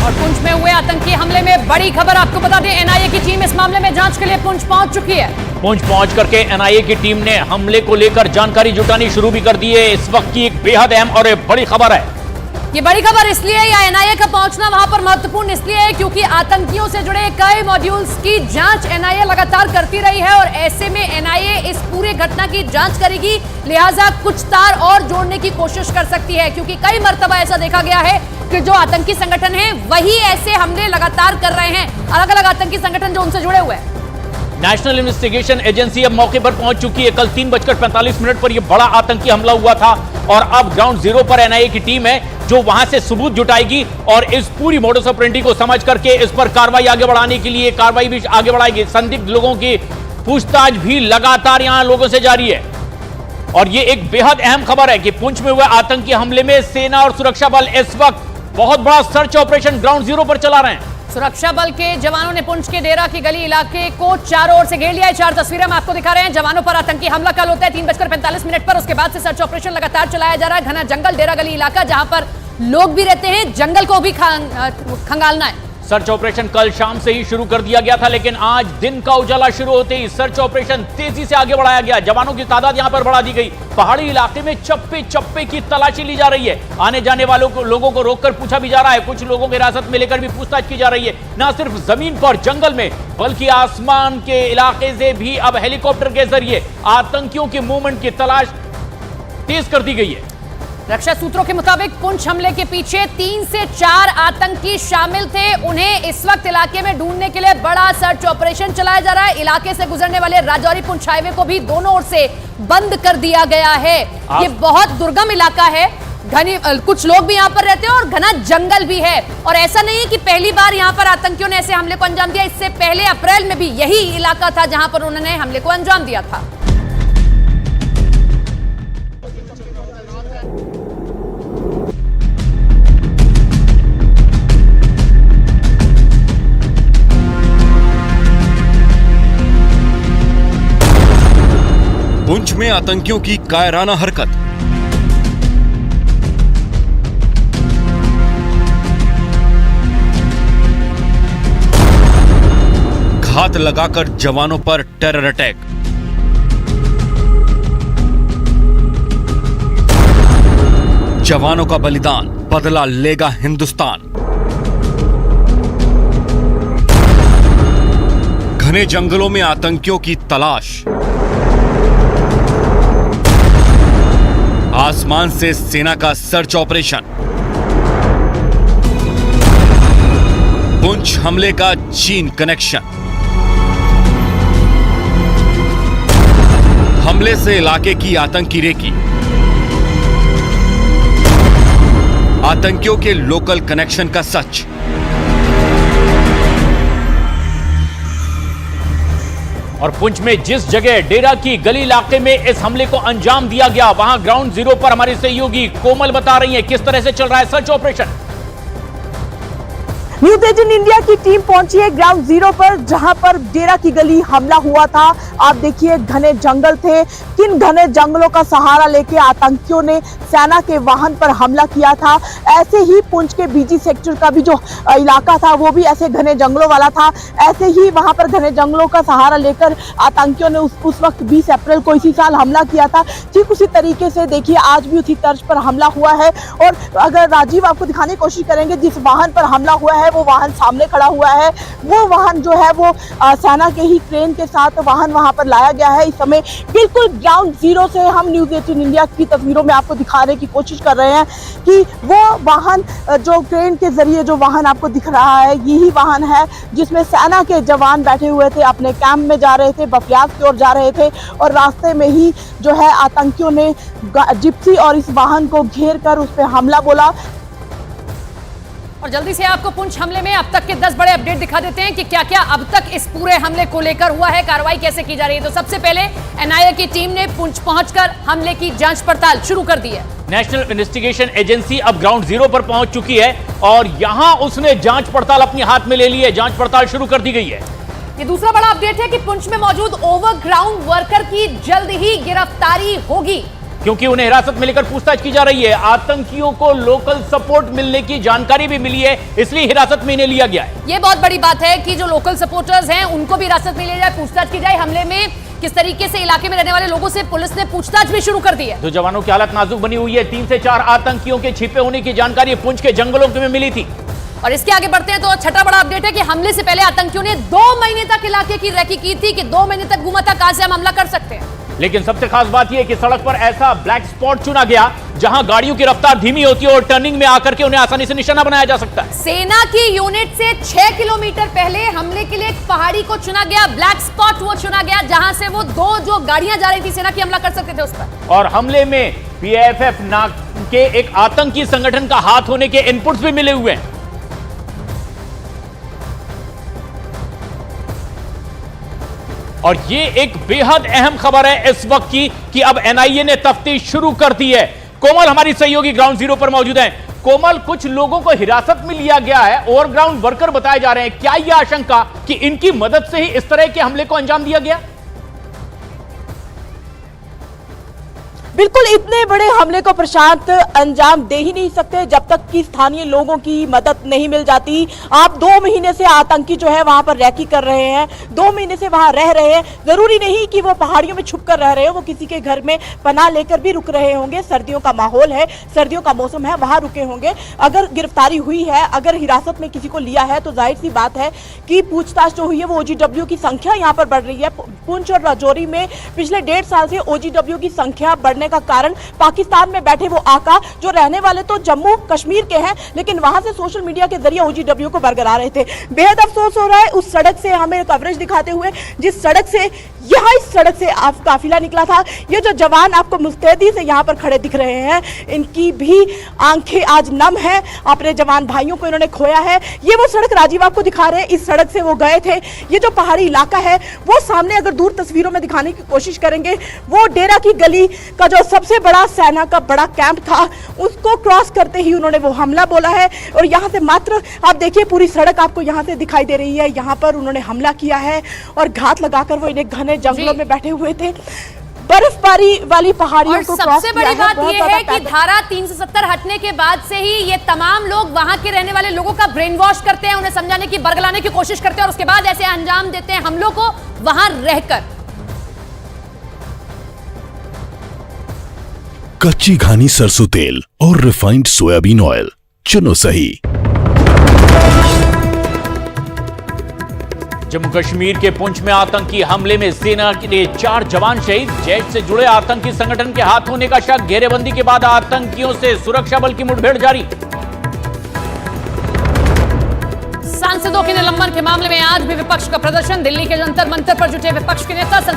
और पुंछ में हुए आतंकी हमले में बड़ी खबर आपको बता दें, एनआईए की टीम इस मामले में जांच के लिए पुंछ पहुंच चुकी है। पुंछ पहुंच करके एनआईए की टीम ने हमले को लेकर जानकारी जुटानी शुरू भी कर दी है। इस वक्त की एक बेहद अहम और बड़ी खबर है। ये बड़ी खबर इसलिए या एनआईए का पहुंचना वहां पर महत्वपूर्ण इसलिए है क्योंकि आतंकियों से जुड़े कई मॉड्यूल्स की जांच एनआईए लगातार करती रही है और ऐसे में एनआईए इस पूरे घटना की जांच करेगी, लिहाजा कुछ तार और जोड़ने की कोशिश कर सकती है क्योंकि कई मर्तबा ऐसा देखा गया है कि जो आतंकी संगठन है वही ऐसे हमले लगातार कर रहे हैं, अलग अलग आतंकी संगठन जो उनसे जुड़े हुए हैं। नेशनल इन्वेस्टिगेशन एजेंसी अब मौके पर पहुंच चुकी है। कल 3:45 पर यह बड़ा आतंकी हमला हुआ था और अब ग्राउंड जीरो पर एनआईए की टीम है जो वहां से सबूत जुटाएगी और इस पूरी मोडस ऑपरेंडी को समझ करके इस पर कार्रवाई आगे बढ़ाने के लिए कार्रवाई भी आगे बढ़ाएगी। संदिग्ध लोगों की पूछताछ भी लगातार यहां लोगों से जारी है और यह एक बेहद अहम खबर है कि पुंछ में हुए आतंकी हमले में सेना और सुरक्षा बल इस वक्त बहुत बड़ा सर्च ऑपरेशन ग्राउंड जीरो पर चला रहे हैं। सुरक्षा बल के जवानों ने पुंछ के डेरा की गली इलाके को चारों ओर से घेर लिया है। 4 तस्वीरें हम आपको दिखा रहे हैं। जवानों पर आतंकी हमला कल होता है 3:45 पर। उसके बाद से सर्च ऑपरेशन लगातार चलाया जा रहा है। घना जंगल, डेरा गली इलाका जहां पर लोग भी रहते हैं, जंगल को भी खंगालना है। सर्च ऑपरेशन कल शाम से ही शुरू कर दिया गया था, लेकिन आज दिन का उजाला शुरू होते ही सर्च ऑपरेशन तेजी से आगे बढ़ाया गया। जवानों की तादाद यहां पर बढ़ा दी गई। पहाड़ी इलाके में चप्पे चप्पे की तलाशी ली जा रही है। आने जाने वालों को लोगों को रोककर पूछा भी जा रहा है। कुछ लोगों की हिरासत में लेकर भी पूछताछ की जा रही है। न सिर्फ जमीन पर जंगल में बल्कि आसमान के इलाके से भी अब हेलीकॉप्टर के जरिए आतंकियों के मूवमेंट की तलाश तेज कर दी गई है। रक्षा सूत्रों के मुताबिक पुंछ हमले के पीछे 3 से 4 आतंकी शामिल थे। उन्हें इस वक्त इलाके में ढूंढने के लिए बड़ा सर्च ऑपरेशन चलाया जा रहा है। इलाके से गुजरने वाले राजौरी पुंछ हाईवे को भी दोनों ओर से बंद कर दिया गया है। ये बहुत दुर्गम इलाका है, घनी कुछ लोग भी यहाँ पर रहते हैं और घना जंगल भी है। और ऐसा नहीं है कि पहली बार यहाँ पर आतंकियों ने ऐसे हमले को अंजाम दिया। इससे पहले अप्रैल में भी यही इलाका था जहां पर उन्होंने हमले को अंजाम दिया था। पुंछ में आतंकियों की कायराना हरकत। घात लगाकर जवानों पर टेरर अटैक। जवानों का बलिदान, बदला लेगा हिंदुस्तान। घने जंगलों में आतंकियों की तलाश। आसमान से सेना का सर्च ऑपरेशन। पुंछ हमले का चीन कनेक्शन। हमले से इलाके की आतंकी रेकी। आतंकियों के लोकल कनेक्शन का सच। और पुंछ में जिस जगह डेरा की गली इलाके में इस हमले को अंजाम दिया गया, वहां ग्राउंड जीरो पर हमारी सहयोगी कोमल बता रही है किस तरह से चल रहा है सर्च ऑपरेशन। न्यूज 18 इंडिया की टीम पहुंची है ग्राउंड जीरो पर जहां पर डेरा की गली हमला हुआ था। आप देखिए घने जंगल थे। किन घने जंगलों का सहारा लेके आतंकियों ने सेना के वाहन पर हमला किया था। ऐसे ही पुंछ के बीजी सेक्टर का भी जो इलाका था वो भी ऐसे घने जंगलों वाला था। ऐसे ही वहां पर घने जंगलों का सहारा लेकर आतंकियों ने उस वक्त 20 अप्रैल को इसी साल हमला किया था। ठीक उसी तरीके से देखिए आज भी उसी तर्ज पर हमला हुआ है। और अगर राजीव आपको दिखाने की कोशिश करेंगे, जिस वाहन पर हमला हुआ है वो वाहन सामने खड़ा हुआ है। वो वाहन जो है वो सेना के ही ट्रेन के साथ वाहन वहां पर लाया गया है। इस समय बिल्कुल ग्राउंड जीरो से हम न्यूज 18 इंडिया की तस्वीरों में आपको दिखाने की कोशिश कर रहे हैं कि वो वाहन जो ट्रेन के जरिए जो वाहन आपको दिख रहा है यही वाहन है जिसमें सेना के जवान बैठे हुए थे, अपने कैंप में जा रहे थे, बफियाज की ओर जा रहे थे और रास्ते में ही जो है आतंकियों ने जिप्सी और इस वाहन को घेर कर उस पर हमला बोला। और जल्दी से आपको पुंछ हमले में अब तक के 10 बड़े अपडेट दिखा देते हैं कि क्या क्या अब तक इस पूरे हमले को लेकर हुआ है, कार्रवाई कैसे की जा रही है। तो सबसे पहले एनआईए की टीम ने पुंछ पहुंचकर हमले की जांच पड़ताल शुरू कर दी है। नेशनल इन्वेस्टिगेशन एजेंसी अब ग्राउंड जीरो पर पहुंच चुकी है और यहां उसने जांच पड़ताल अपने हाथ में ले ली है। जांच पड़ताल शुरू कर दी गई है। ये दूसरा बड़ा अपडेट है कि पुंछ में मौजूद ओवरग्राउंड वर्कर की जल्द ही गिरफ्तारी होगी। क्योंकि उन्हें हिरासत में लेकर पूछताछ की जा रही है। आतंकियों को लोकल सपोर्ट मिलने की जानकारी भी मिली है, इसलिए हिरासत में इन्हें लिया गया है। ये बहुत बड़ी बात है कि जो लोकल सपोर्टर्स हैं उनको भी हिरासत में लिया जाए, पूछताछ की जाए। हमले में किस तरीके से इलाके में रहने वाले लोगों से पुलिस ने पूछताछ भी शुरू कर दी है। तो जवानों की हालत नाजुक बनी हुई है। 3 से 4 आतंकियों के छिपे होने की जानकारी पुंछ के जंगलों में मिली थी। और इसके आगे बढ़ते हैं तो छठा बड़ा अपडेट है कि हमले से पहले आतंकियों ने 2 महीने तक इलाके की रेकी की थी कि 2 महीने तक घूमा था कहां से हम हमला कर सकते हैं। लेकिन सबसे खास बात यह कि सड़क पर ऐसा ब्लैक स्पॉट चुना गया जहां गाड़ियों की रफ्तार धीमी होती है और टर्निंग में आकर के उन्हें आसानी से निशाना बनाया जा सकता है। सेना की यूनिट से 6 किलोमीटर पहले हमले के लिए एक पहाड़ी को चुना गया, ब्लैक स्पॉट वो चुना गया जहां से वो 2 जो गाड़ियां जा रही थी सेना की हमला कर सकते थे उस पर। और हमले में PFF नाम के एक आतंकी संगठन का हाथ होने के इनपुट्स भी मिले हुए हैं। और ये एक बेहद अहम खबर है इस वक्त की कि अब NIA ने तफ्तीश शुरू कर दी है। कोमल हमारी सहयोगी ग्राउंड जीरो पर मौजूद है। कोमल, कुछ लोगों को हिरासत में लिया गया है, ओवरग्राउंड वर्कर बताए जा रहे हैं। क्या यह आशंका कि इनकी मदद से ही इस तरह के हमले को अंजाम दिया गया? बिल्कुल, इतने बड़े हमले को प्रशांत अंजाम दे ही नहीं सकते जब तक कि स्थानीय लोगों की मदद नहीं मिल जाती। आप 2 महीने से आतंकी जो है वहां पर रैकी कर रहे हैं, 2 महीने से वहां रह रहे हैं। जरूरी नहीं कि वो पहाड़ियों में छुप कर रह रहे हो, वो किसी के घर में पनाह लेकर भी रुक रहे होंगे। सर्दियों का माहौल है, सर्दियों का मौसम है, वहां रुके होंगे। अगर गिरफ्तारी हुई है, अगर हिरासत में किसी को लिया है तो जाहिर सी बात है कि पूछताछ जो हुई है वो OGW की संख्या यहाँ पर बढ़ रही है। पुंछ और राजौरी में पिछले 1.5 साल से OGW की संख्या बढ़ने का कारण पाकिस्तान में बैठे वो आका जो रहने वाले तो जम्मू कश्मीर के हैं लेकिन वहां से सोशल मीडिया के जरिए OGW को बरकरार रहे थे। बेहद अफसोस हो रहा है उस सड़क से हमें कवरेज दिखाते हुए, जिस सड़क से यहाँ इस सड़क से आप काफिला निकला था। ये जो जवान आपको मुस्तैदी से यहाँ पर खड़े दिख रहे हैं, इनकी भी आंखें आज नम है। अपने जवान भाइयों को इन्होंने खोया है। ये वो सड़क राजीव आपको दिखा रहे हैं, इस सड़क से वो गए थे। ये जो पहाड़ी इलाका है वो सामने अगर दूर तस्वीरों में दिखाने की कोशिश करेंगे, वो डेरा की गली का जो सबसे बड़ा सेना का बड़ा कैंप था उसको क्रॉस करते ही उन्होंने वो हमला बोला है। और यहाँ से मात्र आप देखिए पूरी सड़क आपको यहाँ से दिखाई दे रही है। यहाँ पर उन्होंने हमला किया है और घात लगाकर वो इन्हें घने जंगलों में बैठे हुए थे। बर्फबारी वाली पहाड़ियों को क्रॉस सबसे बड़ी बात यह है कि धारा 370 हटने के बाद से ही ये तमाम लोग वहां के रहने वाले लोगों का ब्रेन वॉश करते हैं, उन्हें समझाने की बरगलाने की कोशिश करते हैं और उसके बाद ऐसे अंजाम देते हैं हमलों को वहां रहकर। कच्ची घानी सरसों तेल और रिफाइंड सोयाबीन ऑयल चुनो सही। जम्मू कश्मीर के पुंछ में आतंकी हमले में सेना के 4 जवान शहीद। जैश से जुड़े आतंकी संगठन के हाथ होने का शक। घेरेबंदी के बाद आतंकियों से सुरक्षा बल की मुठभेड़ जारी। सांसदों के निलंबन के मामले में आज भी विपक्ष का प्रदर्शन। दिल्ली के जंतर मंतर पर जुटे विपक्ष के नेता संसद